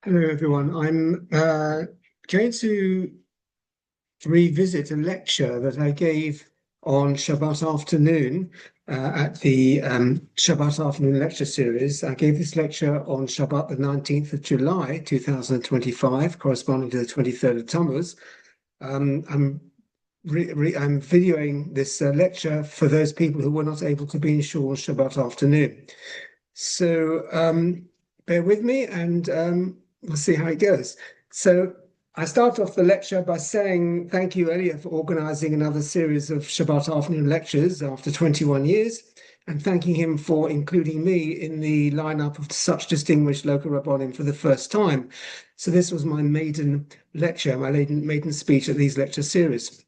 Hello, everyone. I'm going to revisit a lecture that I gave on Shabbat afternoon at the Shabbat afternoon lecture series. I gave this lecture on Shabbat, the 19th of July, 2025, corresponding to the 23rd of Tammuz. I'm videoing this lecture for those people who were not able to be in shul on Shabbat afternoon. So bear with me and we'll see how it goes. So I start off the lecture by saying thank you, Elliot, for organizing another series of Shabbat afternoon lectures after 21 years, and thanking him for including me in the lineup of such distinguished local rabbonim for the first time. So this was my maiden lecture, my maiden speech at these lecture series.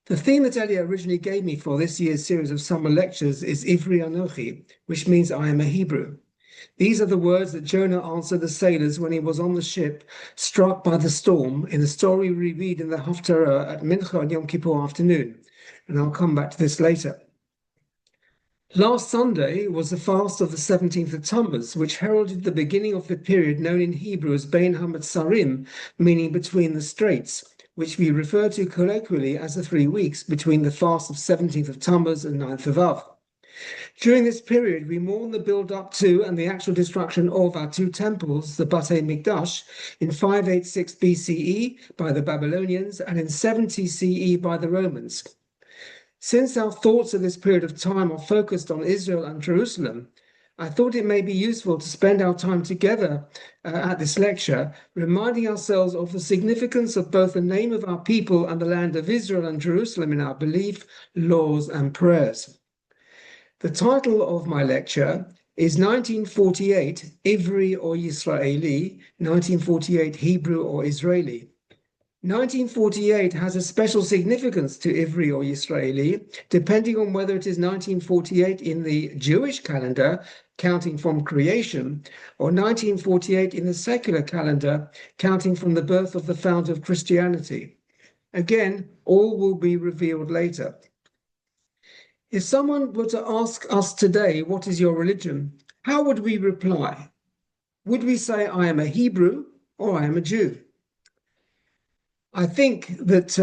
The theme that Elia originally gave me for this year's series of summer lectures is Ivri Anochi, which means I am a Hebrew. These are the words that Jonah answered the sailors when he was on the ship, struck by the storm, in the story we read in the Haftarah at Mincha on Yom Kippur afternoon. And I'll come back to this later. Last Sunday was the fast of the 17th of Tammuz, which heralded the beginning of the period known in Hebrew as Bein HaMetzarim, meaning between the straits, which we refer to colloquially as the 3 weeks between the fast of 17th of Tammuz and 9th of Av. During this period, we mourn the build-up to and the actual destruction of our two temples, the Batei Mikdash, in 586 BCE by the Babylonians and in 70 CE by the Romans. Since our thoughts at this period of time are focused on Israel and Jerusalem, I thought it may be useful to spend our time together at this lecture, reminding ourselves of the significance of both the name of our people and the land of Israel and Jerusalem in our belief, laws, and prayers. The title of my lecture is 1948, Ivri or Yisraeli, 1948, Hebrew or Israeli. 1948 has a special significance to Ivri or Yisraeli, depending on whether it is 1948 in the Jewish calendar, counting from creation, or 1948 in the secular calendar, counting from the birth of the founder of Christianity. Again, all will be revealed later. If someone were to ask us today, what is your religion? How would we reply? Would we say, I am a Hebrew or I am a Jew? I think that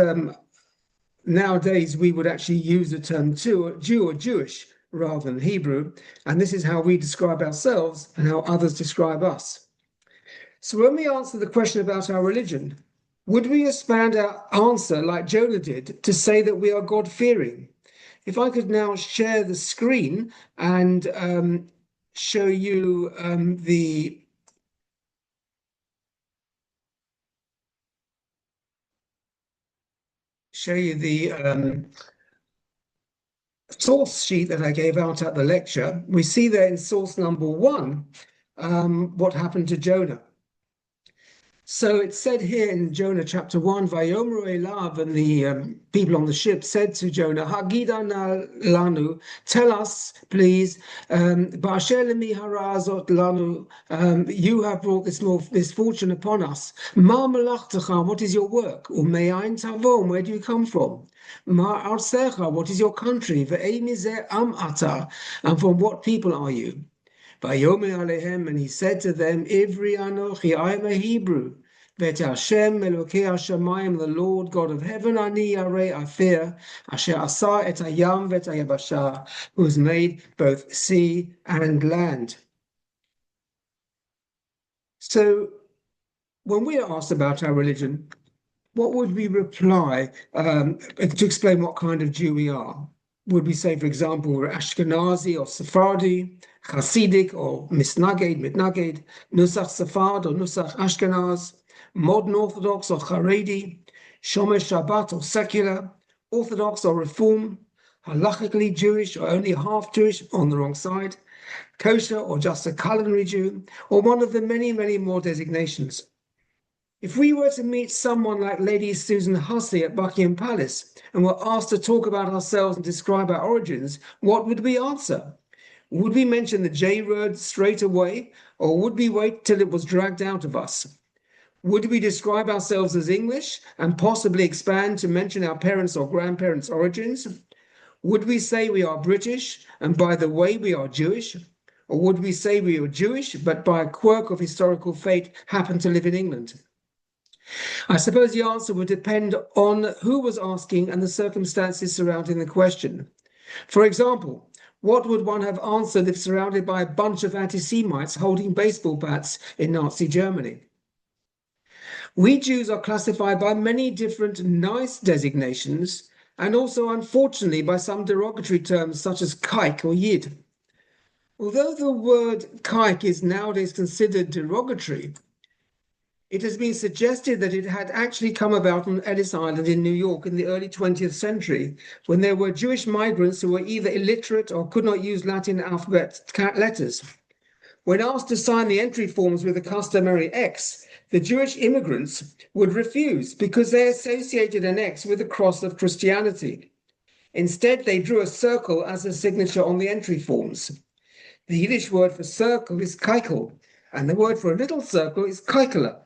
nowadays we would actually use the term Jew or Jewish rather than Hebrew, and this is how we describe ourselves and how others describe us. So when we answer the question about our religion, would we expand our answer like Jonah did to say that we are God-fearing? If I could now share the screen and show you the source sheet that I gave out at the lecture, we see there in source number 1 what happened to Jonah. So it said here in Jonah chapter 1, Vayomru Elav, and the people on the ship said to Jonah, Hagidana lanu, tell us, please, Ba'asher lemi hara azot lanu, you have brought this misfortune upon us. Ma malachtecha, what is your work? Umeyain tavom, where do you come from? Ma arsecha, what is your country? Ve'emize am ata, and from what people are you? Vayomer alehem, and he said to them, Ivri anochi, I am a Hebrew. Vet Hashem Elokei Hashamayim, the Lord God of heaven, ani yarei, I fear, Asher asa et hayam vet hayabasha, who has made both sea and land. So when we are asked about our religion, what would we reply to explain what kind of Jew we are? Would we say, for example, we're Ashkenazi or Sephardi, Hasidic or Mitnaged, Nusach Sephard or Nusach Ashkenaz, modern Orthodox or Haredi, Shomer Shabbat or secular, Orthodox or Reform, halachically Jewish or only half Jewish on the wrong side, kosher or just a culinary Jew, or one of the many, many more designations. If we were to meet someone like Lady Susan Hussey at Buckingham Palace and were asked to talk about ourselves and describe our origins, what would we answer? Would we mention the J word straight away, or would we wait till it was dragged out of us? Would we describe ourselves as English and possibly expand to mention our parents' or grandparents' origins? Would we say we are British and, by the way, we are Jewish? Or would we say we were Jewish, but by a quirk of historical fate happened to live in England? I suppose the answer would depend on who was asking and the circumstances surrounding the question. For example, what would one have answered if surrounded by a bunch of anti-Semites holding baseball bats in Nazi Germany? We Jews are classified by many different nice designations and also, unfortunately, by some derogatory terms such as kike or yid. Although the word kike is nowadays considered derogatory, it has been suggested that it had actually come about on Ellis Island in New York in the early 20th century, when there were Jewish migrants who were either illiterate or could not use Latin alphabet letters. When asked to sign the entry forms with the customary X, the Jewish immigrants would refuse because they associated an X with the cross of Christianity. Instead, they drew a circle as a signature on the entry forms. The Yiddish word for circle is keikel, and the word for a little circle is keikela.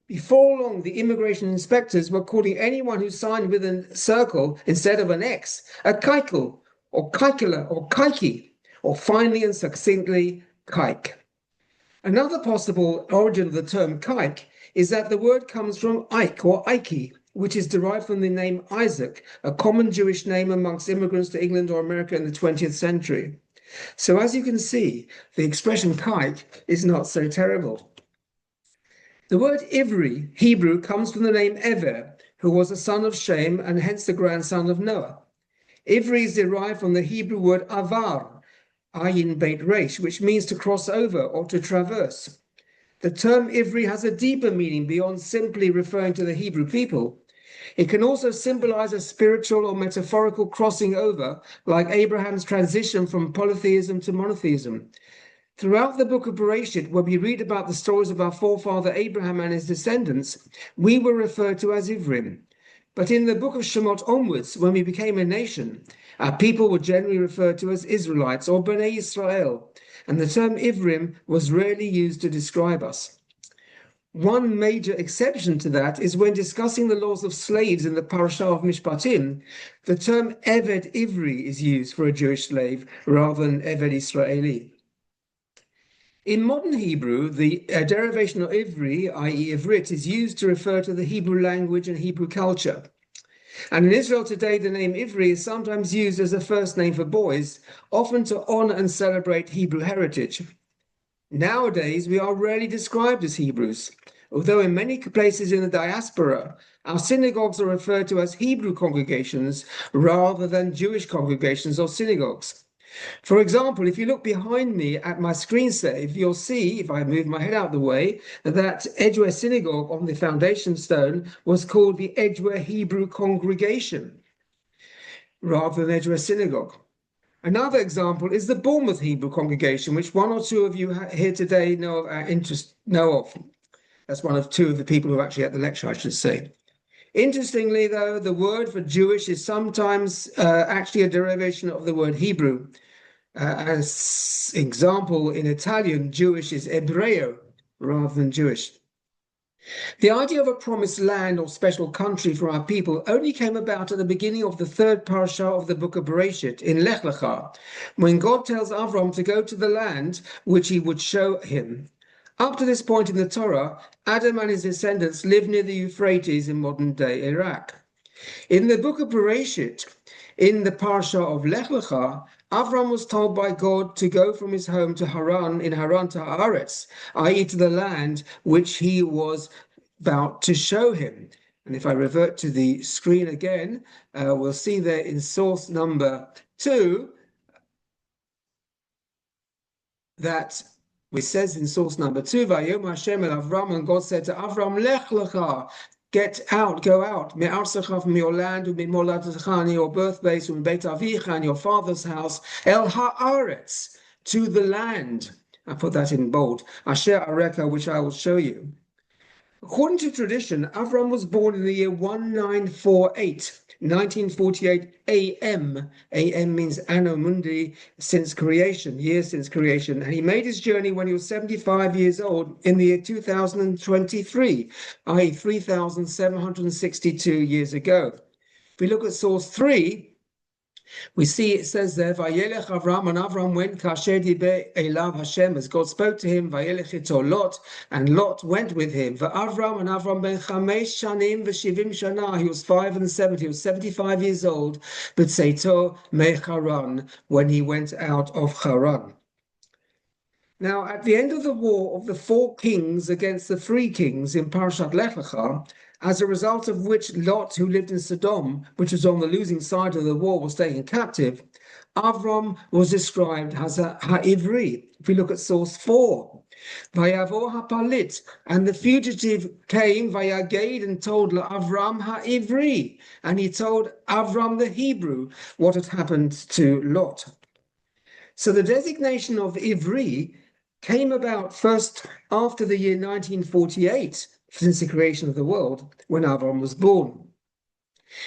Before long, the immigration inspectors were calling anyone who signed with a circle instead of an X a keikel, or keikela, or keiki, or finally and succinctly, kike. Another possible origin of the term kike is that the word comes from Ike or Ike, which is derived from the name Isaac, a common Jewish name amongst immigrants to England or America in the 20th century. So as you can see, the expression kike is not so terrible. The word Ivri, Hebrew, comes from the name Ever, who was a son of Shem and hence the grandson of Noah. Ivri is derived from the Hebrew word avar, ayin beit resh, which means to cross over or to traverse. The term Ivri has a deeper meaning beyond simply referring to the Hebrew people. It can also symbolize a spiritual or metaphorical crossing over, like Abraham's transition from polytheism to monotheism. Throughout the book of Bereshit, when we read about the stories of our forefather Abraham and his descendants, we were referred to as Ivrim. But in the book of Shemot onwards, when we became a nation, our people were generally referred to as Israelites or Bnei Yisrael, and the term Ivrim was rarely used to describe us. One major exception to that is when discussing the laws of slaves in the Parashah of Mishpatim, the term Eved Ivri is used for a Jewish slave rather than Eved Yisraeli. In modern Hebrew, the derivation of Ivri, i.e. Ivrit, is used to refer to the Hebrew language and Hebrew culture. And in Israel today, the name Ivri is sometimes used as a first name for boys, often to honor and celebrate Hebrew heritage. Nowadays, we are rarely described as Hebrews, although in many places in the diaspora, our synagogues are referred to as Hebrew congregations rather than Jewish congregations or synagogues. For example, if you look behind me at my screen save, you'll see, if I move my head out the way, that Edgware Synagogue on the foundation stone was called the Edgware Hebrew Congregation rather than Edgware Synagogue. Another example is the Bournemouth Hebrew Congregation, which one or two of you here today know of. That's one of two of the people who are actually at the lecture, I should say. Interestingly, though, the word for Jewish is sometimes actually a derivation of the word Hebrew. As example, in Italian, Jewish is Ebreo rather than Jewish. The idea of a promised land or special country for our people only came about at the beginning of the third parashah of the book of Bereshit, in Lech Lecha, when God tells Avram to go to the land which he would show him. Up to this point in the Torah, Adam and his descendants lived near the Euphrates in modern-day Iraq. In the book of Bereshit, in the Parsha of Lech Lecha, Avram was told by God to go from his home to Haran to Haaretz, i.e. to the land which he was about to show him. And if I revert to the screen again, we'll see there in source number 2 that which says in source number 2, Vayom Hashem el Avram, and God said to Avram, Lech lecha, get out, go out, me'arsecha, from your land, u'mimoladecha, and your birthplace, u'mbeit avicha, and your father's house, el haaretz, to the land. I put that in bold. Asher areka, which I will show you. According to tradition, Avram was born in the year 1948 AM. AM means Anno Mundi, since creation, years since creation. And he made his journey when he was 75 years old in the year 2023, i.e. 3,762 years ago. If we look at source 3, We see it says there, Vayelech Avram, and Avram went, Kasher Diber Elav Hashem, as God spoke to him, Vayelech ito Lot, and Lot went with him. Avram and Avram ben Chamesh Shanim v'Shivim Shana, he was 5 and 70, he was 75 years old, but Seito me Haran, when he went out of Haran. Now, at the end of the war of the 4 kings against the 3 kings in Parashat Lech Lecha, as a result of which Lot, who lived in Sodom, which was on the losing side of the war, was taken captive, Avram was described as a Ivri. If we look at source 4, Vayavo hapalit, and the fugitive came, Vayaged, and told Avram Ivri, and he told Avram the Hebrew what had happened to Lot. So the designation of Ivri came about first after the year 1948, since the creation of the world, when Avram was born.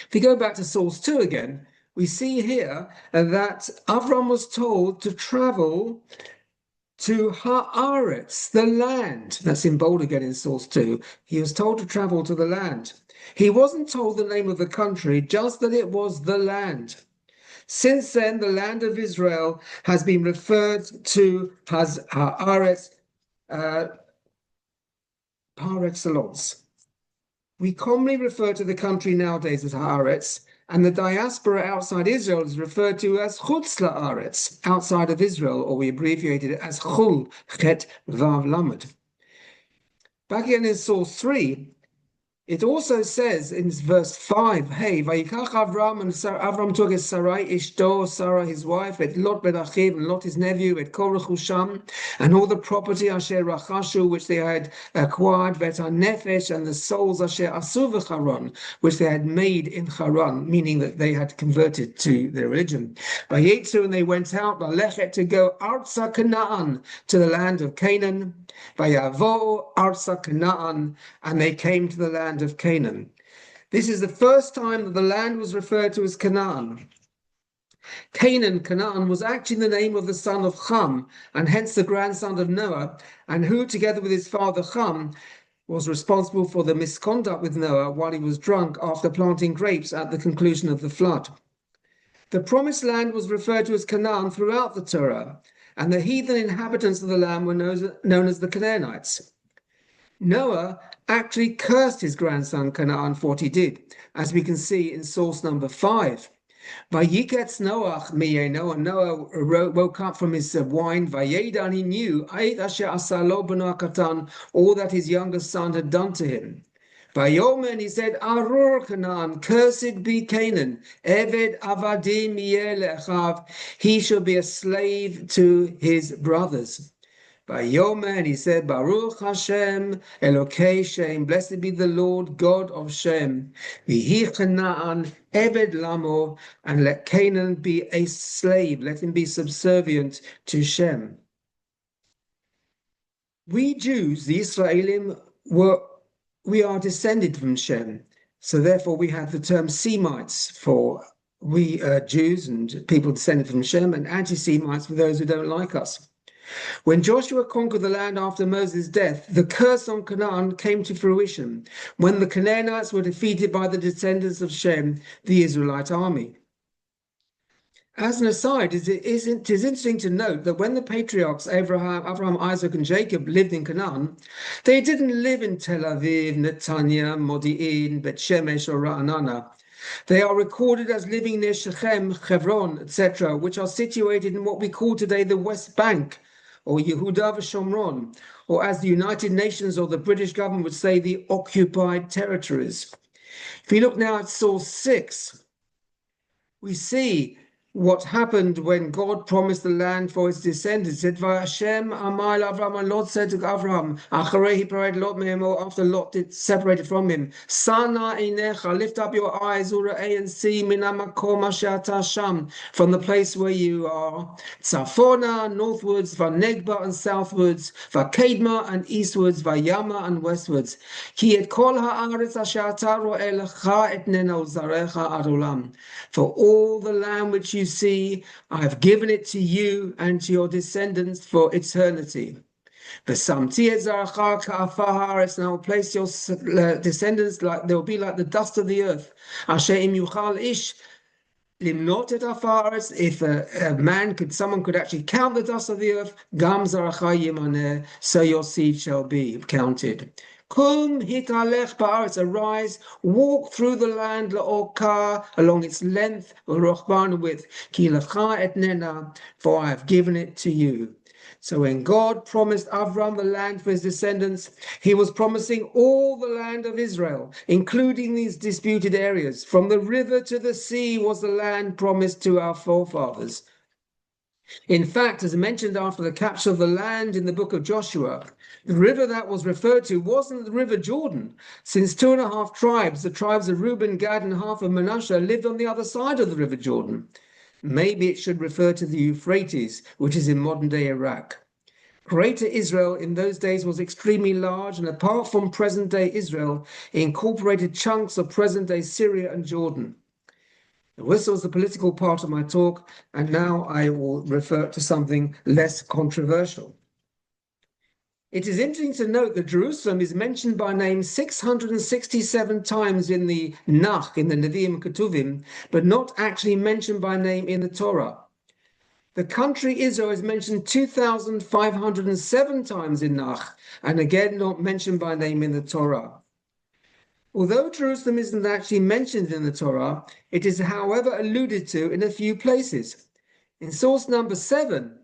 If we go back to source 2 again, we see here that Avram was told to travel to Haaretz, the land. That's in bold again in source 2. He was told to travel to the land. He wasn't told the name of the country, just that it was the land. Since then, the land of Israel has been referred to as Haaretz par excellence. We commonly refer to the country nowadays as Haaretz, and the diaspora outside Israel is referred to as Chutz La'aretz, outside of Israel, or we abbreviated it as Chul, Chet Vav Lamed. Back again in source 3, it also says in verse 5, hey, Vayikach Avram, and Avram took his Sarai Ishto, Sarah his wife, et Lot ben Achiv, and Lot his nephew, et Kol Rechusham, and all the property Asher Rachashu, which they had acquired, vet HaNefesh, and the souls Asher Asu v'Charan, which they had made in Haran, meaning that they had converted to their religion. Vayetzu, and they went out, Valechet, to go Arza Canaan, to the land of Canaan. Vayavo Arza Canaan, and they came to the land of Canaan. This is the first time that the land was referred to as Canaan. Canaan was actually the name of the son of Ham, and hence the grandson of Noah, and who, together with his father Ham, was responsible for the misconduct with Noah while he was drunk after planting grapes at the conclusion of the flood. The promised land was referred to as Canaan throughout the Torah, and the heathen inhabitants of the land were known as the Canaanites. Noah actually cursed his grandson Canaan for what he did, as we can see in source number 5. Vayiketz Noach miyeno, and Noah woke up from his wine. Vayeda, and he knew asher asa lo beno katan, all that his youngest son had done to him. Vayomer, he said, Arur Canaan, cursed be Canaan, Eved avadim yeh le'achav, he shall be a slave to his brothers. Vayomer, and he said, Baruch Hashem, Elokei Shem, blessed be the Lord God of Shem. V'hi Canaan, Eved Lamo, and let Canaan be a slave, let him be subservient to Shem. We Jews, the Yisraelim, we are descended from Shem. So therefore we have the term Semites for we Jews and people descended from Shem, and anti-Semites for those who don't like us. When Joshua conquered the land after Moses' death, the curse on Canaan came to fruition when the Canaanites were defeated by the descendants of Shem, the Israelite army. As an aside, it is interesting to note that when the patriarchs Abraham, Isaac, and Jacob lived in Canaan, they didn't live in Tel Aviv, Netanya, Modi'in, Bet Shemesh, or Ra'anana. They are recorded as living near Shechem, Hebron, etc., which are situated in what we call today the West Bank, or Yehuda v'Shomron, or as the United Nations or the British government would say, the occupied territories. If you look now at source 6, we see what happened when God promised the land for his descendants. It said, Hashem Amar Avram, and Lot said to Avram, Acharei he parted Lot me'emo, after Lot separated from him, Sana inecha, lift up your eyes, Ura'ei, and see, Minamakom asher sham, from the place where you are, Tzafona, northwards, Vanegba, and southwards, Vakedma, and eastwards, Vayama, and westwards. Ki et kol ha'aretz asher ata ro'eh lecha etnena uzarecha ad olam. For all the land which you see, I have given it to you and to your descendants for eternity. And I will place your descendants like they will be like the dust of the earth. Limnot et afaris, if someone could actually count the dust of the earth, gam zaracha yimaneh, so your seed shall be counted. Kum hitalech ba'aretz, arise, walk through the land la'orka, along its length, u'rochban width, ki lecha etnena, for I have given it to you. So when God promised Avram the land for his descendants, he was promising all the land of Israel, including these disputed areas. From the river to the sea was the land promised to our forefathers. In fact, as mentioned after the capture of the land in the book of Joshua, the river that was referred to wasn't the river Jordan, since 2.5 tribes, the tribes of Reuben, Gad, and half of Manasseh, lived on the other side of the river Jordan. Maybe it should refer to the Euphrates, which is in modern-day Iraq. Greater Israel in those days was extremely large, and apart from present-day Israel, it incorporated chunks of present-day Syria and Jordan. This was the political part of my talk, and now I will refer to something less controversial. It is interesting to note that Jerusalem is mentioned by name 667 times in the Nach, in the Nevi'im Ketuvim, but not actually mentioned by name in the Torah. The country Israel is mentioned 2,507 times in Nach, and again not mentioned by name in the Torah. Although Jerusalem isn't actually mentioned in the Torah, it is, however, alluded to in a few places. In source number 7,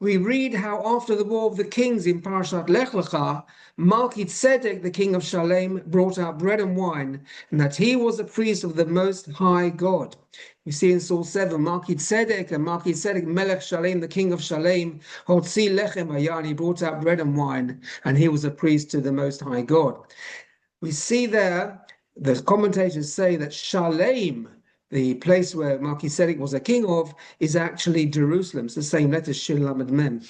we read how after the War of the Kings in Parashat Lech Lecha, Melchizedek, the king of Shalem, brought out bread and wine, and that he was a priest of the Most High God. We see in source 7, Melchizedek Melech Shalem, the king of Shalem, Hotzi Lechem Hayan, he brought out bread and wine, and he was a priest to the Most High God. We see there, the commentators say that Shalem, the place where Melchizedek was a king of, is actually Jerusalem. It's the same letter, Shin Lamed Mem.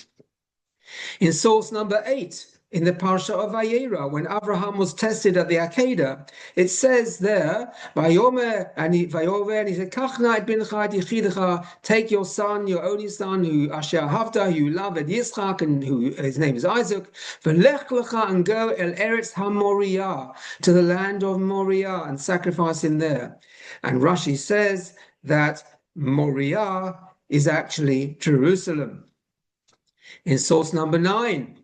In source number 8, in the Parsha of Vayera, when Abraham was tested at the Akedah, it says there, Vayomer, and he said, Kachna et bincha et yichidecha, take your son, your only son, who Asher Havda, who you love, at Yitzchak, and who his name is Isaac, V'lech lecha, and go el Eretz HaMoriah, to the land of Moriah, and sacrifice him there. And Rashi says that Moriah is actually Jerusalem. In source number 9,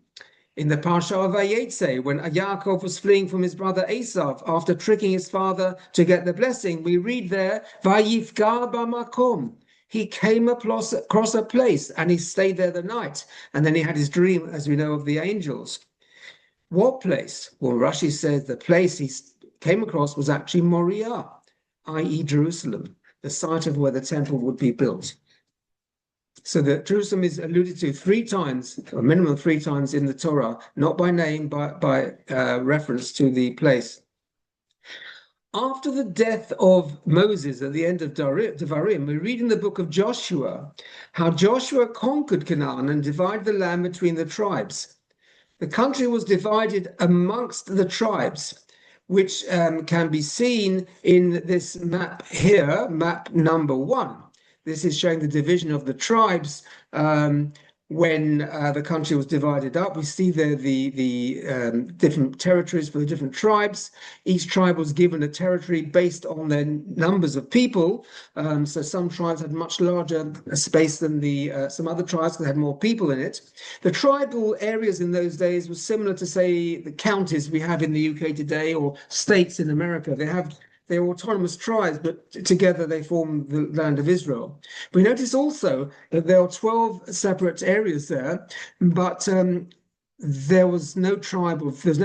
in the Parsha of Vayetze, when Yaakov was fleeing from his brother Esav after tricking his father to get the blessing, we read there, Vayifgar b'makom. He came across a place and he stayed there the night. And then he had his dream, as we know, of the angels. What place? Well, Rashi says the place he came across was actually Moriah, i.e. Jerusalem, the site of where the temple would be built. So that Jerusalem is alluded to 3 times, a minimum 3 times in the Torah, not by name, but by reference to the place. After the death of Moses at the end of Devarim, we read in the book of Joshua how Joshua conquered Canaan and divided the land between the tribes. The country was divided amongst the tribes, which can be seen in this map here, map number 1. This is showing the division of the tribes when the country was divided up. We see there the different territories for the different tribes. Each tribe was given a territory based on their numbers of people. So some tribes had much larger space than some other tribes that had more people in it. The tribal areas in those days were similar to, say, the counties we have in the UK today, or states in America. They're autonomous tribes, but together they form the land of Israel. We notice also that there are 12 separate areas there, but there's no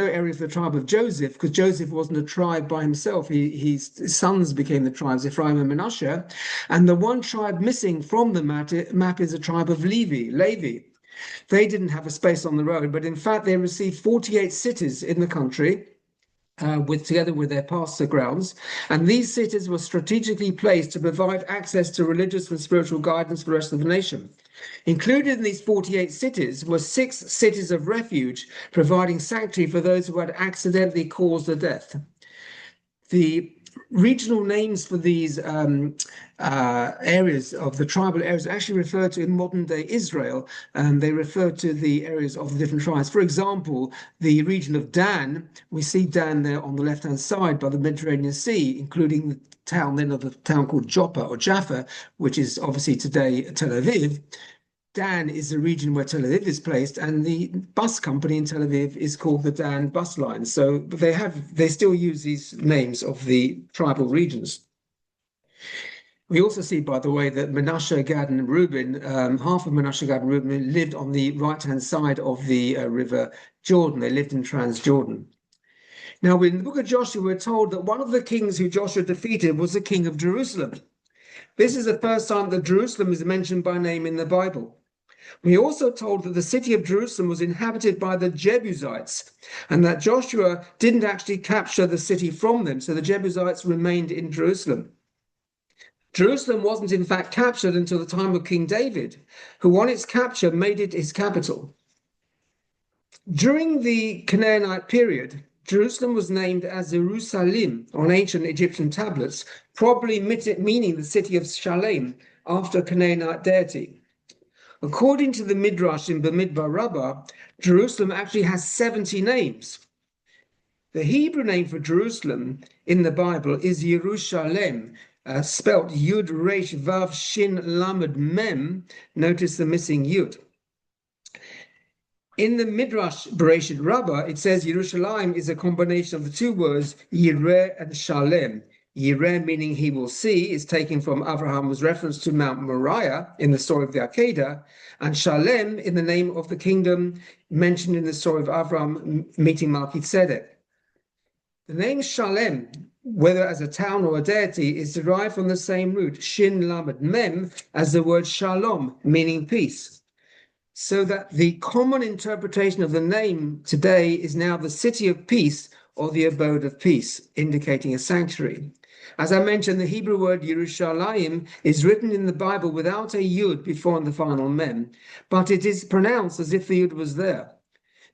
area for the tribe of Joseph, because Joseph wasn't a tribe by himself. His sons became the tribes, Ephraim and Manasseh, and the one tribe missing from the map is a tribe of Levi. They didn't have a space on the road, but in fact they received 48 cities in the country, together with their pasture grounds, and these cities were strategically placed to provide access to religious and spiritual guidance for the rest of the nation. Included in these 48 cities were 6 cities of refuge, providing sanctuary for those who had accidentally caused a death. The regional names for these areas of the tribal areas are actually referred to in modern day Israel, and they refer to the areas of the different tribes. For example, the region of Dan, we see Dan there on the left-hand side by the Mediterranean Sea, including the town then of the town called Joppa or Jaffa, which is obviously today Tel Aviv. Dan is the region where Tel Aviv is placed, and the bus company in Tel Aviv is called the Dan Bus Line. So they still use these names of the tribal regions. We also see, by the way, that Manasseh, Gad, and Reuben, half of Manasseh, Gad, and Reuben lived on the right-hand side of the river Jordan. They lived in Transjordan. Now, in the book of Joshua, we're told that one of the kings who Joshua defeated was the king of Jerusalem. This is the first time that Jerusalem is mentioned by name in the Bible. We also told that the city of Jerusalem was inhabited by the Jebusites, and that Joshua didn't actually capture the city from them, so the Jebusites remained in Jerusalem. Jerusalem wasn't in fact captured until the time of King David, who on its capture made it his capital. During the Canaanite period, Jerusalem was named as Jerusalem on ancient Egyptian tablets, probably meaning the city of Shalem, after a Canaanite deity. According to the Midrash in Bamidbar Rabbah, Jerusalem actually has 70 names. The Hebrew name for Jerusalem in the Bible is Yerushalem, spelt Yud Resh Vav Shin Lamed Mem. Notice the missing Yud. In the Midrash Bereshit Rabbah, it says Yerushalayim is a combination of the two words Yireh and Shalem. Yireh, meaning he will see, is taken from Abraham's reference to Mount Moriah in the story of the Akedah, and Shalem in the name of the kingdom mentioned in the story of Abraham meeting Melchizedek. The name Shalem, whether as a town or a deity, is derived from the same root, Shin Lamed Mem, as the word Shalom, meaning peace. So that the common interpretation of the name today is now the city of peace or the abode of peace, indicating a sanctuary. As I mentioned, the Hebrew word Yerushalayim is written in the Bible without a yud before the final mem, but it is pronounced as if the yud was there.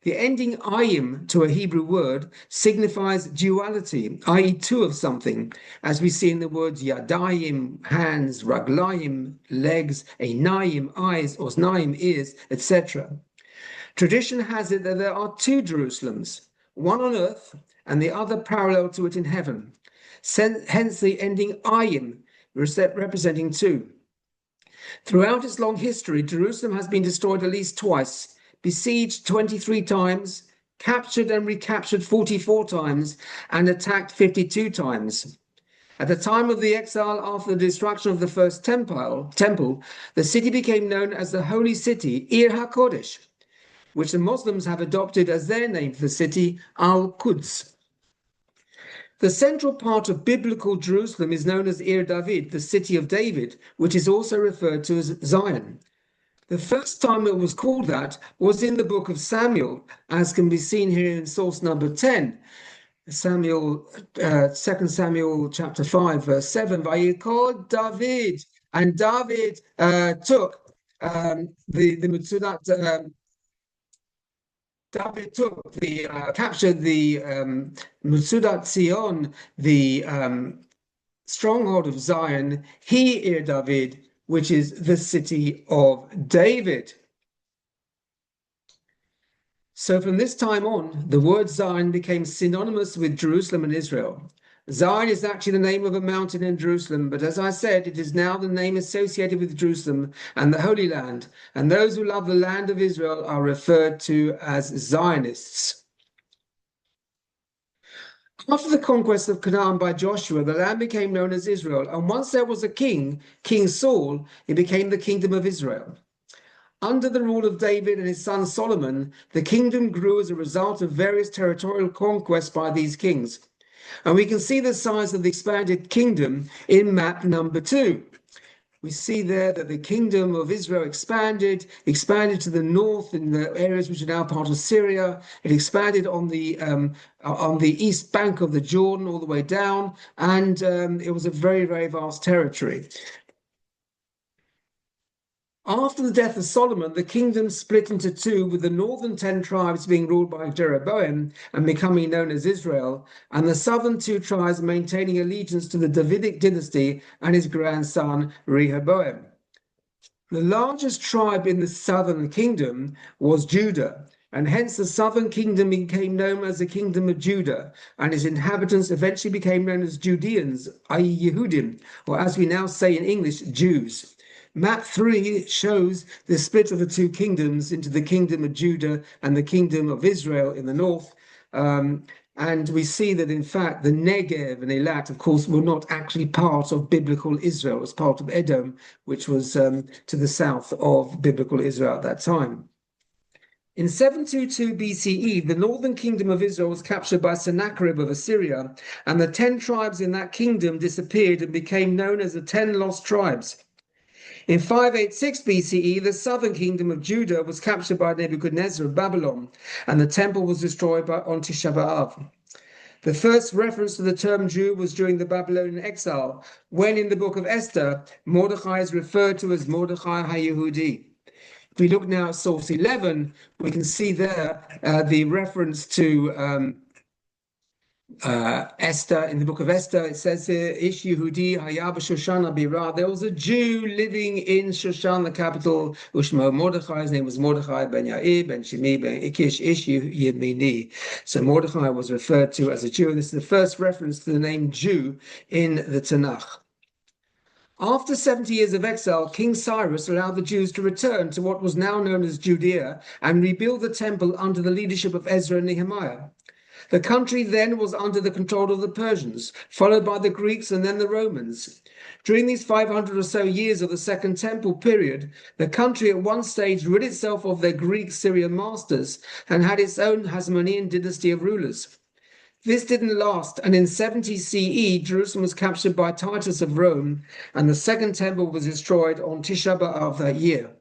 The ending ayim to a Hebrew word signifies duality, i.e. two of something, as we see in the words yadayim, hands, raglayim, legs, einayim, eyes, oznaim, ears, etc. Tradition has it that there are two Jerusalems, one on earth and the other parallel to it in heaven. Hence the ending ayim, representing two. Throughout its long history, Jerusalem has been destroyed at least twice, besieged 23 times, captured and recaptured 44 times, and attacked 52 times. At the time of the exile after the destruction of the first temple, the city became known as the Holy City, Ir HaKodesh, which the Muslims have adopted as their name for the city, Al-Quds. The central part of biblical Jerusalem is known as Ir David, the city of David, which is also referred to as Zion. The first time it was called that was in the book of Samuel, as can be seen here in source number 10. 2 Samuel chapter 5, verse 7, Vayikol David, and David took the Mitzudat, David captured the Mitzudat Zion, the stronghold of Zion, Ir David, which is the city of David. So from this time on, the word Zion became synonymous with Jerusalem and Israel. Zion is actually the name of a mountain in Jerusalem, but as I said, it is now the name associated with Jerusalem and the Holy Land, and those who love the land of Israel are referred to as Zionists. After the conquest of Canaan by Joshua, the land became known as Israel, and once there was a king, King Saul, it became the kingdom of Israel. Under the rule of David and his son Solomon, the kingdom grew as a result of various territorial conquests by these kings. And we can see the size of the expanded kingdom in map number 2. We see there that the kingdom of Israel expanded to the north in the areas which are now part of Syria. It expanded on the east bank of the Jordan all the way down, and it was a very, very vast territory. After the death of Solomon, the kingdom split into two, with the northern 10 tribes being ruled by Jeroboam and becoming known as Israel, and the southern 2 tribes maintaining allegiance to the Davidic dynasty and his grandson Rehoboam. The largest tribe in the southern kingdom was Judah, and hence the southern kingdom became known as the Kingdom of Judah, and its inhabitants eventually became known as Judeans, i.e. Yehudim, or as we now say in English, Jews. Map 3 shows the split of the 2 kingdoms into the Kingdom of Judah and the Kingdom of Israel in the north. And we see that, in fact, the Negev and Eilat, of course, were not actually part of biblical Israel. It was part of Edom, which was to the south of biblical Israel at that time. In 722 BCE, the northern kingdom of Israel was captured by Sennacherib of Assyria, and the 10 tribes in that kingdom disappeared and became known as the 10 lost tribes. In 586 BCE, the southern kingdom of Judah was captured by Nebuchadnezzar of Babylon, and the temple was destroyed on Tisha B'Av. The first reference to the term Jew was during the Babylonian exile, when in the book of Esther, Mordechai is referred to as Mordechai HaYehudi. If we look now at source 11, we can see there the reference to Esther. In the book of Esther, it says here, Ish Yehudi Hayab Shoshana Bira. There was a Jew living in Shoshan, the capital, Ushmo Mordechai. His name was Mordechai ben Yair ben Shimi ben Ikish Ish Yemini. So Mordechai was referred to as a Jew. This is the first reference to the name Jew in the Tanakh. After 70 years of exile, King Cyrus allowed the Jews to return to what was now known as Judea and rebuild the temple under the leadership of Ezra and Nehemiah. The country then was under the control of the Persians, followed by the Greeks and then the Romans. During these 500 or so years of the Second Temple period, the country at one stage rid itself of their Greek Syrian masters and had its own Hasmonean dynasty of rulers. This didn't last, and in 70 CE, Jerusalem was captured by Titus of Rome, and the Second Temple was destroyed on Tisha B'Av that year.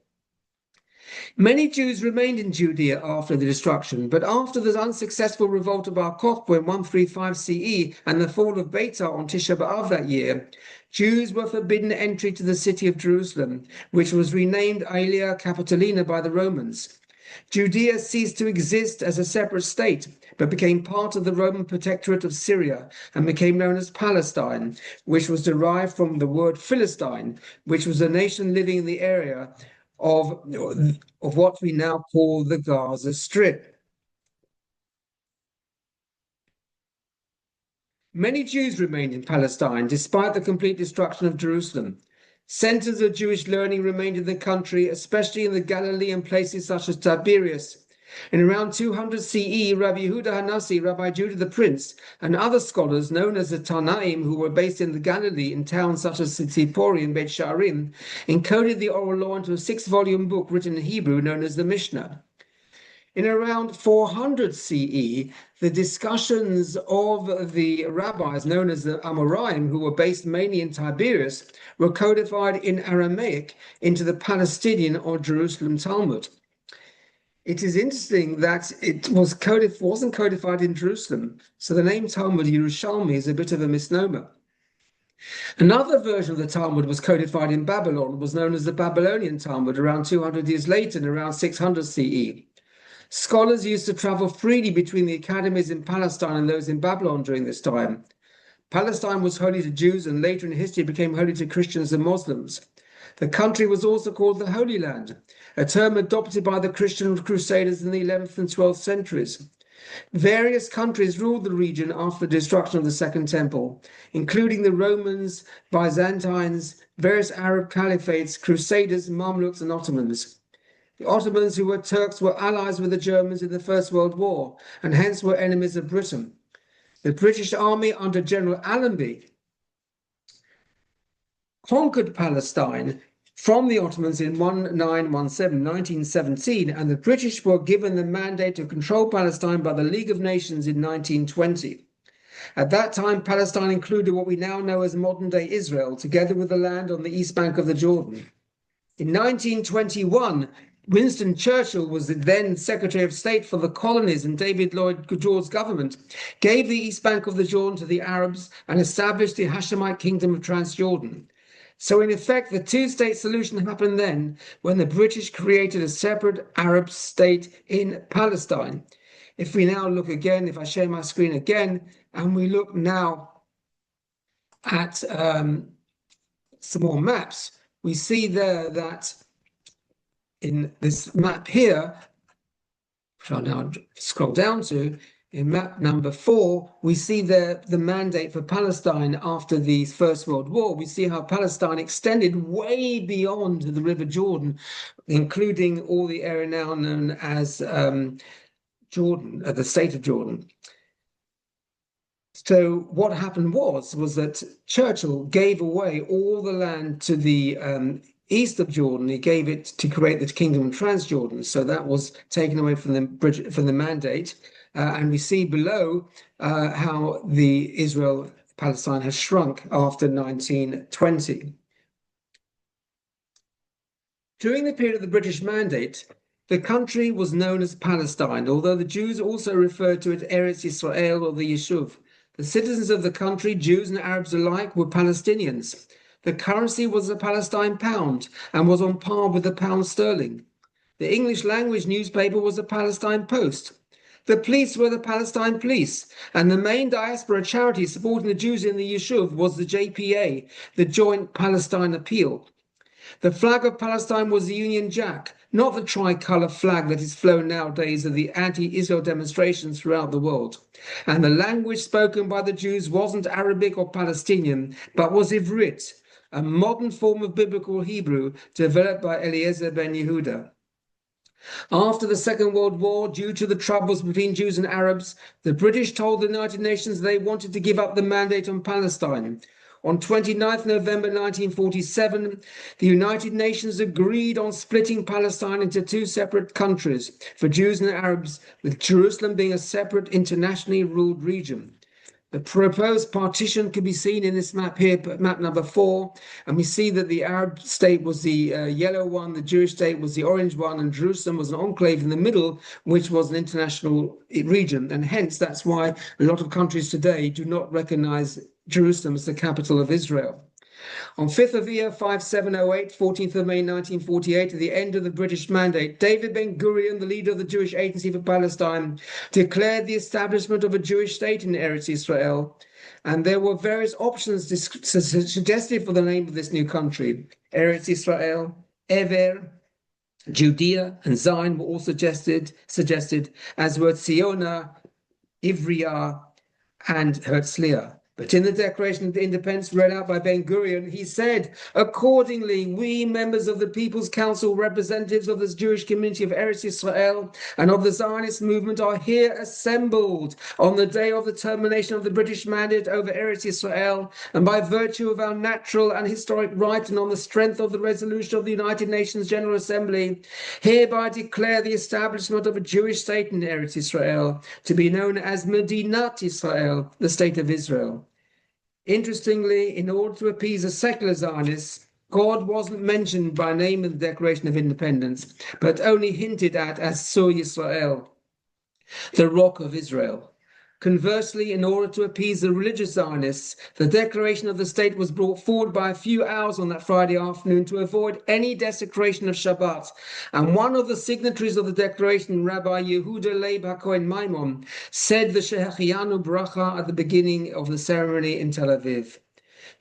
Many Jews remained in Judea after the destruction, but after the unsuccessful revolt of Bar Kokhba in 135 CE and the fall of Beitar on Tisha B'Av that year, Jews were forbidden entry to the city of Jerusalem, which was renamed Aelia Capitolina by the Romans. Judea ceased to exist as a separate state, but became part of the Roman Protectorate of Syria and became known as Palestine, which was derived from the word Philistine, which was a nation living in the area of what we now call the Gaza Strip. Many Jews remained in Palestine despite the complete destruction of Jerusalem. Centers of Jewish learning remained in the country, especially in the Galilean places such as Tiberias. In around 200 CE, Rabbi Yehuda Hanassi, Rabbi Judah the Prince, and other scholars known as the Tanaim, who were based in the Galilee in towns such as Tzipori and Beit Sha'arim, encoded the oral law into a 6-volume book written in Hebrew known as the Mishnah. In around 400 CE, the discussions of the rabbis known as the Amoraim, who were based mainly in Tiberias, were codified in Aramaic into the Palestinian or Jerusalem Talmud. It is interesting that it wasn't codified in Jerusalem, so the name Talmud Yerushalmi is a bit of a misnomer. Another version of the Talmud was codified in Babylon, was known as the Babylonian Talmud around 200 years later in around 600 CE. Scholars used to travel freely between the academies in Palestine and those in Babylon during this time. Palestine was holy to Jews and later in history became holy to Christians and Muslims. The country was also called the Holy Land, a term adopted by the Christian crusaders in the 11th and 12th centuries. Various countries ruled the region after the destruction of the Second Temple, including the Romans, Byzantines, various Arab caliphates, Crusaders, Mamluks, and Ottomans. The Ottomans, who were Turks, were allies with the Germans in the First World War, and hence were enemies of Britain. The British Army under General Allenby conquered Palestine from the Ottomans in 1917, and the British were given the mandate to control Palestine by the League of Nations in 1920. At that time, Palestine included what we now know as modern-day Israel, together with the land on the east bank of the Jordan. In 1921, Winston Churchill was the then Secretary of State for the Colonies, and David Lloyd George's government gave the east bank of the Jordan to the Arabs and established the Hashemite Kingdom of Transjordan. So in effect, the two-state solution happened then when the British created a separate Arab state in Palestine. If we now look again, if I share my screen again, and we look now at some more maps, we see there that in this map here, which I'll now scroll down to, in map number 4, we see the mandate for Palestine after the First World War. We see how Palestine extended way beyond the River Jordan, including all the area now known as Jordan, the state of Jordan. So what happened was that Churchill gave away all the land to the east of Jordan. He gave it to create the Kingdom of Transjordan. So that was taken away from the mandate. And we see below how the Israel-Palestine has shrunk after 1920. During the period of the British Mandate, the country was known as Palestine, although the Jews also referred to it Eretz Yisrael or the Yishuv. The citizens of the country, Jews and Arabs alike, were Palestinians. The currency was the Palestine pound and was on par with the pound sterling. The English language newspaper was the Palestine Post. The police were the Palestine Police, and the main diaspora charity supporting the Jews in the Yishuv was the JPA, the Joint Palestine Appeal. The flag of Palestine was the Union Jack, not the tricolour flag that is flown nowadays at the anti-Israel demonstrations throughout the world. And the language spoken by the Jews wasn't Arabic or Palestinian, but was Ivrit, a modern form of biblical Hebrew developed by Eliezer ben Yehuda. After the Second World War, due to the troubles between Jews and Arabs, the British told the United Nations they wanted to give up the mandate on Palestine. On 29th November 1947, the United Nations agreed on splitting Palestine into two separate countries for Jews and Arabs, with Jerusalem being a separate internationally ruled region. The proposed partition can be seen in this map here, map number 4, and we see that the Arab state was the yellow one, the Jewish state was the orange one, and Jerusalem was an enclave in the middle, which was an international region. And hence, that's why a lot of countries today do not recognize Jerusalem as the capital of Israel. On 5th of Iyar 5708, 14th of May 1948, at the end of the British Mandate, David Ben-Gurion, the leader of the Jewish Agency for Palestine, declared the establishment of a Jewish state in Eretz Israel. And there were various options suggested for the name of this new country. Eretz Israel, Ever, Judea, and Zion were all suggested, as were Tziona, Ivri, and Herzliya. But in the Declaration of Independence read out by Ben-Gurion, he said, accordingly, we members of the People's Council, representatives of the Jewish community of Eretz Israel and of the Zionist movement are here assembled on the day of the termination of the British mandate over Eretz Israel, and by virtue of our natural and historic right and on the strength of the resolution of the United Nations General Assembly, hereby declare the establishment of a Jewish state in Eretz Israel to be known as Medinat Israel, the State of Israel. Interestingly, in order to appease the secular Zionists, God wasn't mentioned by name in the Declaration of Independence, but only hinted at as Sur Yisrael, the Rock of Israel. Conversely, in order to appease the religious Zionists, the declaration of the state was brought forward by a few hours on that Friday afternoon to avoid any desecration of Shabbat. And one of the signatories of the declaration, Rabbi Yehuda Leib HaKohen Maimon, said the Shehechianu Bracha at the beginning of the ceremony in Tel Aviv.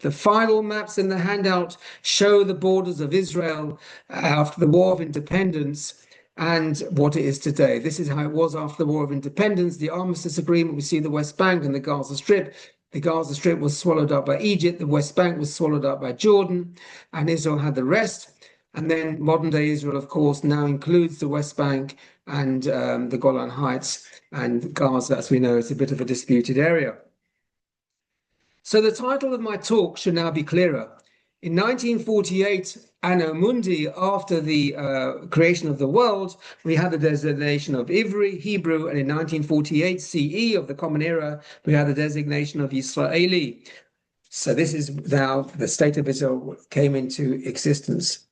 The final maps in the handout show the borders of Israel after the War of Independence and what it is today. This is how it was after the War of Independence. The Armistice Agreement, we see the West Bank and the Gaza Strip. The Gaza Strip was swallowed up by Egypt. The West Bank was swallowed up by Jordan, and Israel had the rest. And then modern-day Israel, of course, now includes the West Bank and the Golan Heights, and Gaza, as we know, is a bit of a disputed area. So the title of my talk should now be clearer. In 1948, Anno Mundi, after the creation of the world, we had the designation of Ivri, Hebrew, and in 1948 CE of the Common Era, we had the designation of Yisraeli. So this is now the State of Israel came into existence.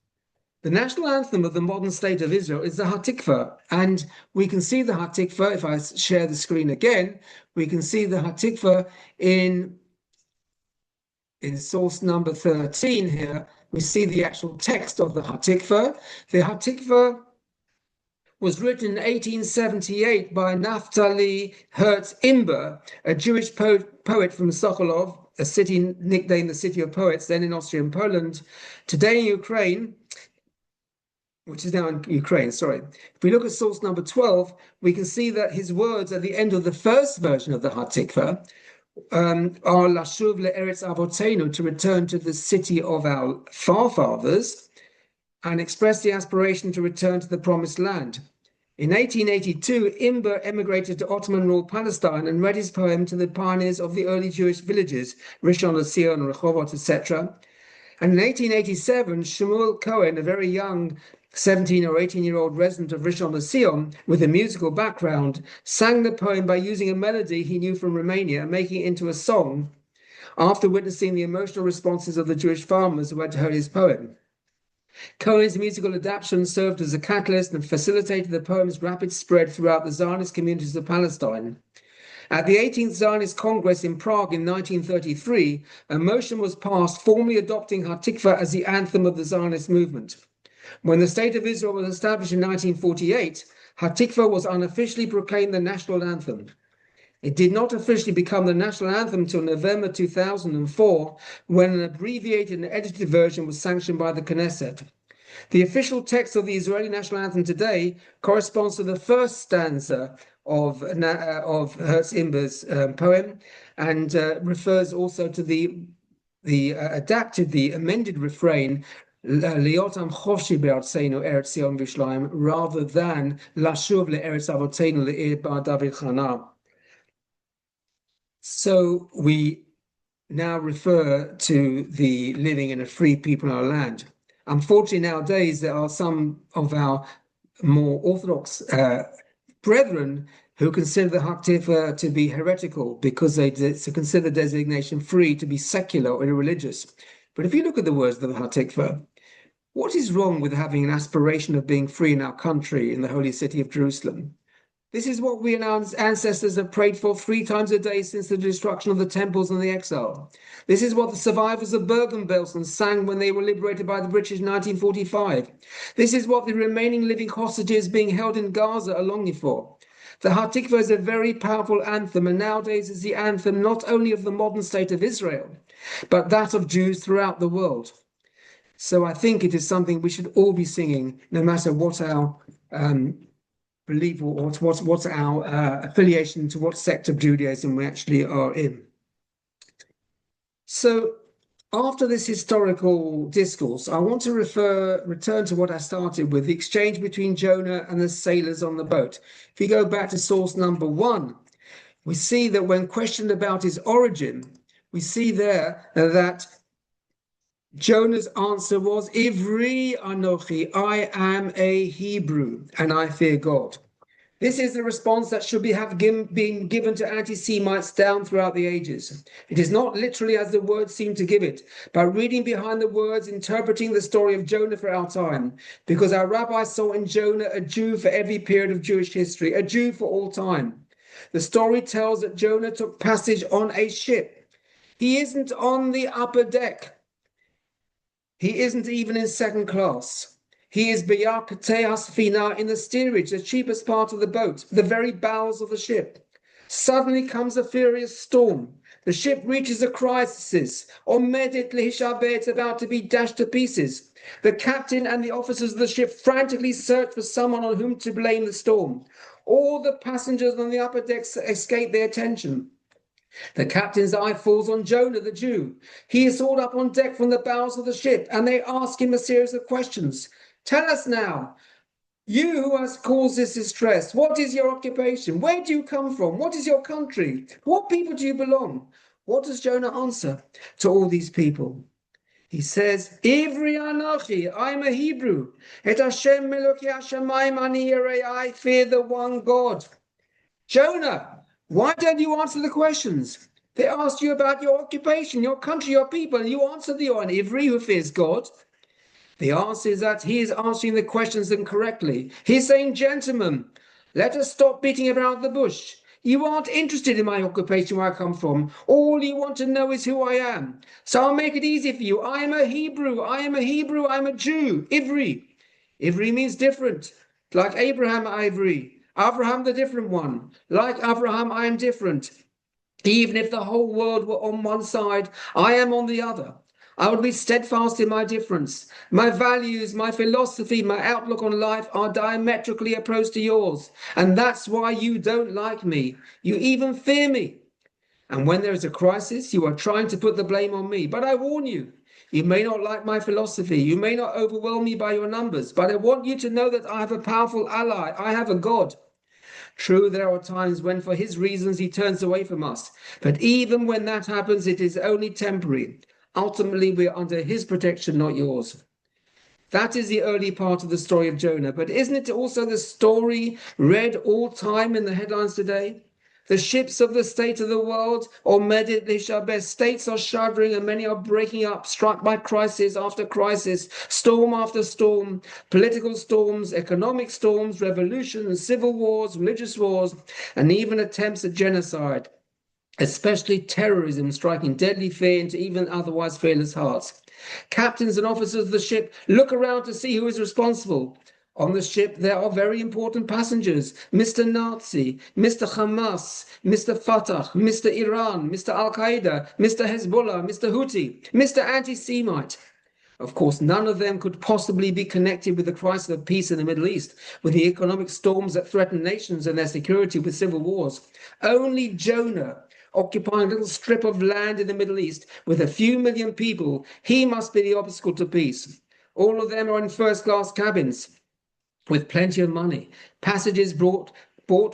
The national anthem of the modern State of Israel is the Hatikvah, and we can see the Hatikvah, if I share the screen again, we can see the Hatikvah in source number 13 here, we see the actual text of the Hatikva. The Hatikva was written in 1878 by Naftali Herz Imber, a Jewish poet from Sokolov, a city nicknamed the City of Poets, then in Austrian Poland. Today in Ukraine, which is now in Ukraine, sorry. If we look at source number 12, we can see that his words at the end of the first version of the Hatikva are Lashuv le'eretz avotenu, to return to the city of our forefathers, and express the aspiration to return to the promised land. In 1882, Imber emigrated to Ottoman-ruled Palestine and read his poem to the pioneers of the early Jewish villages, Rishon LeZion, Rehovot, etc. And in 1887, Shmuel Cohen, a very young 17 or 18-year-old resident of Rishon LeZion with a musical background, sang the poem by using a melody he knew from Romania, making it into a song after witnessing the emotional responses of the Jewish farmers who had heard his poem. Cohen's musical adaptation served as a catalyst and facilitated the poem's rapid spread throughout the Zionist communities of Palestine. At the 18th Zionist Congress in Prague in 1933, a motion was passed formally adopting Hatikva as the anthem of the Zionist movement. When the State of Israel was established in 1948, Hatikva was unofficially proclaimed the national anthem. It did not officially become the national anthem until November 2004, when an abbreviated and edited version was sanctioned by the Knesset. The official text of the Israeli national anthem today corresponds to the first stanza of Herz Imber's poem, and refers also to the amended refrain, Liotam Chofshi be'artzeinu Eretz Zion v'Yerushalayim, rather than Lashuv le'eretz avotenu le'ir bar David Chana. So we now refer to the living in a free people in our land. Unfortunately, nowadays, there are some of our more orthodox brethren who consider the Hatikva to be heretical because they consider the designation free to be secular or irreligious. But if you look at the words of the Hatikva, what is wrong with having an aspiration of being free in our country, in the holy city of Jerusalem? This is what we and our ancestors have prayed for 3 times a day since the destruction of the temples and the exile. This is what the survivors of Bergen-Belsen sang when they were liberated by the British in 1945. This is what the remaining living hostages being held in Gaza are longing for. The Hatikva is a very powerful anthem, and nowadays is the anthem not only of the modern state of Israel, but that of Jews throughout the world. So I think it is something we should all be singing, no matter what our belief or what's our affiliation to what sect of Judaism we actually are in. So after this historical discourse, I want to return to what I started with, the exchange between Jonah and the sailors on the boat. If you go back to source number 1, we see that when questioned about his origin, we see there that Jonah's answer was, Ivri Anochi, I am a Hebrew, and I fear God. This is the response that should been given to anti-Semites down throughout the ages. It is not literally as the words seem to give it, but reading behind the words, interpreting the story of Jonah for our time, because our rabbis saw in Jonah a Jew for every period of Jewish history, a Jew for all time. The story tells that Jonah took passage on a ship. He isn't on the upper deck. He isn't even in second class. He is B'Yarkatei Fina in the steerage, the cheapest part of the boat, the very bowels of the ship. Suddenly comes a furious storm. The ship reaches a crisis. Omedet Lehishabeh, it's about to be dashed to pieces. The captain and the officers of the ship frantically search for someone on whom to blame the storm. All the passengers on the upper decks escape their attention. The captain's eye falls on Jonah, the Jew. He is hauled up on deck from the bowels of the ship, and they ask him a series of questions. Tell us now, you who has caused this distress, what is your occupation? Where do you come from? What is your country? What people do you belong? What does Jonah answer to all these people? He says, Ivri Anachi, I'm a Hebrew. Et Hashem Meloki Hashemayim Ani Yirei, I fear the one God. Jonah, why don't you answer the questions? They asked you about your occupation, your country, your people, and you answer you're an Ivri who fears God. The answer is that he is answering the questions incorrectly. He's saying, gentlemen, let us stop beating around the bush. You aren't interested in my occupation, where I come from. All you want to know is who I am. So I'll make it easy for you. I am a Hebrew. I am a Hebrew. I'm a Jew. Ivri. Ivri means different. Like Abraham, Ivri. Abraham, the different one. Like Abraham, I am different. Even if the whole world were on one side, I am on the other. I would be steadfast in my difference. My values, my philosophy, my outlook on life are diametrically opposed to yours. And that's why you don't like me. You even fear me. And when there is a crisis, you are trying to put the blame on me. But I warn you, you may not like my philosophy. You may not overwhelm me by your numbers. But I want you to know that I have a powerful ally. I have a God. True, there are times when, for his reasons, he turns away from us. But even when that happens, it is only temporary. Ultimately, we are under his protection, not yours. That is the early part of the story of Jonah. But isn't it also the story read all time in the headlines today? The ships of the state of the world, or Medishabes, states are shuddering and many are breaking up, struck by crisis after crisis, storm after storm, political storms, economic storms, revolutions, civil wars, religious wars, and even attempts at genocide, especially terrorism striking deadly fear into even otherwise fearless hearts. Captains and officers of the ship look around to see who is responsible. On the ship, there are very important passengers: Mr. Nazi, Mr. Hamas, Mr. Fatah, Mr. Iran, Mr. Al Qaeda, Mr. Hezbollah, Mr. Houthi, Mr. Anti Semite. Of course, none of them could possibly be connected with the crisis of peace in the Middle East, with the economic storms that threaten nations and their security, with civil wars. Only Jonah, occupying a little strip of land in the Middle East with a few million people, he must be the obstacle to peace. All of them are in first-class cabins with plenty of money, passages bought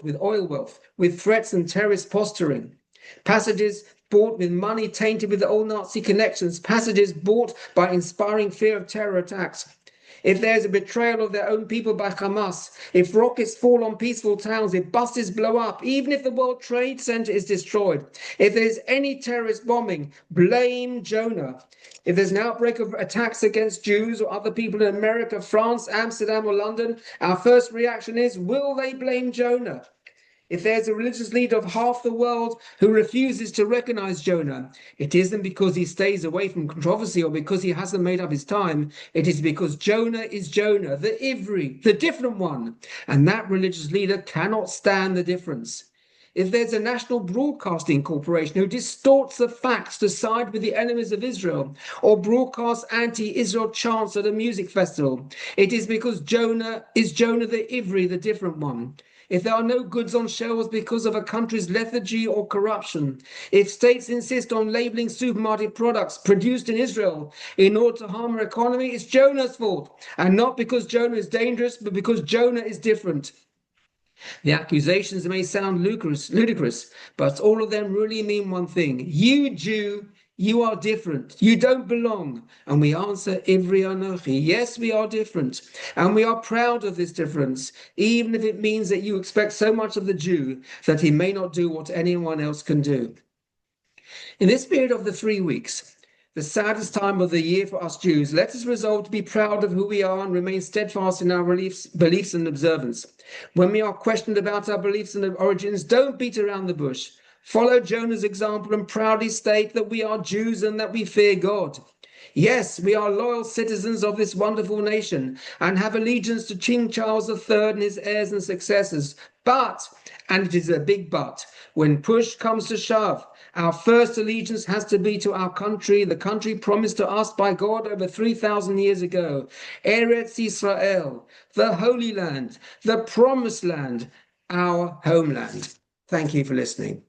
with oil wealth, with threats and terrorist posturing, passages bought with money tainted with old Nazi connections, passages bought by inspiring fear of terror attacks. If there's a betrayal of their own people by Hamas, if rockets fall on peaceful towns, if buses blow up, even if the World Trade Center is destroyed, if there's any terrorist bombing, blame Jonah. If there's an outbreak of attacks against Jews or other people in America, France, Amsterdam, or London, our first reaction is, will they blame Jonah? If there's a religious leader of half the world who refuses to recognize Jonah, it isn't because he stays away from controversy or because he hasn't made up his time. It is because Jonah is Jonah, the Ivri, the different one. And that religious leader cannot stand the difference. If there's a national broadcasting corporation who distorts the facts to side with the enemies of Israel or broadcasts anti-Israel chants at a music festival, it is because Jonah is Jonah the Ivri, the different one. If there are no goods on shelves because of a country's lethargy or corruption, if states insist on labeling supermarket products produced in Israel in order to harm our economy, it's Jonah's fault. And not because Jonah is dangerous, but because Jonah is different. The accusations may sound ludicrous, but all of them really mean one thing. You, Jew, you are different. You don't belong. And we answer, Ivri Anochi. Yes, we are different. And we are proud of this difference, even if it means that you expect so much of the Jew that he may not do what anyone else can do. In this period of the 3 weeks, the saddest time of the year for us Jews, let us resolve to be proud of who we are and remain steadfast in our beliefs and observance. When we are questioned about our beliefs and origins, don't beat around the bush. Follow Jonah's example and proudly state that we are Jews and that we fear God. Yes, we are loyal citizens of this wonderful nation and have allegiance to King Charles III and his heirs and successors. But, and it is a big but, when push comes to shove, our first allegiance has to be to our country, the country promised to us by God over 3,000 years ago. Eretz Yisrael, the Holy Land, the Promised Land, our homeland. Thank you for listening.